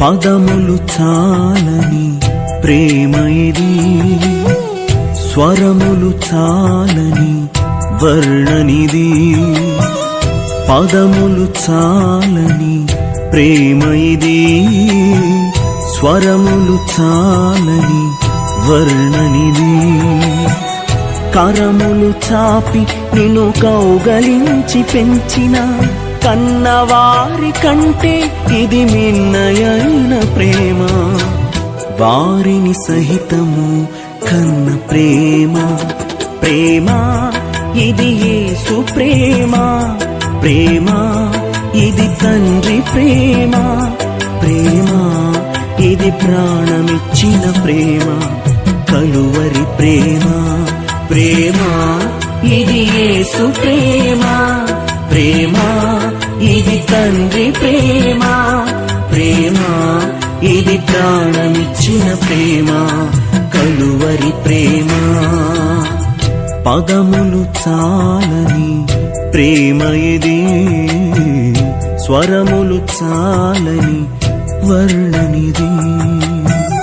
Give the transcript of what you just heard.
పదములు చాలని ప్రేమ ఇది, స్వరములు చాలని వర్ణనిది. పదములు చాలని ప్రేమ ఇది, స్వరములు చాలని వర్ణనిది. కరములు చాపి నిన్ను కౌగలించి పెంచిన కన్నవారి కంటే ఇది మిన్నయైన ప్రేమ. వారిని సహితము కన్న ప్రేమ, ప్రేమ ఇది యేసు ప్రేమ. ప్రేమ ఇది తండ్రి ప్రేమ, ప్రేమ ఇది ప్రాణమిచ్చిన ప్రేమ. కలువరి ప్రేమ, ప్రేమ ఇది యేసు ప్రేమ. ప్రేమ ఇది తండ్రి ప్రేమ, ప్రేమ ఇది ప్రాణమిచ్చిన ప్రేమ. కలువరి ప్రేమ. పదములు చాలని ప్రేమ ఇది, స్వరములు చాలని వర్ణనిది.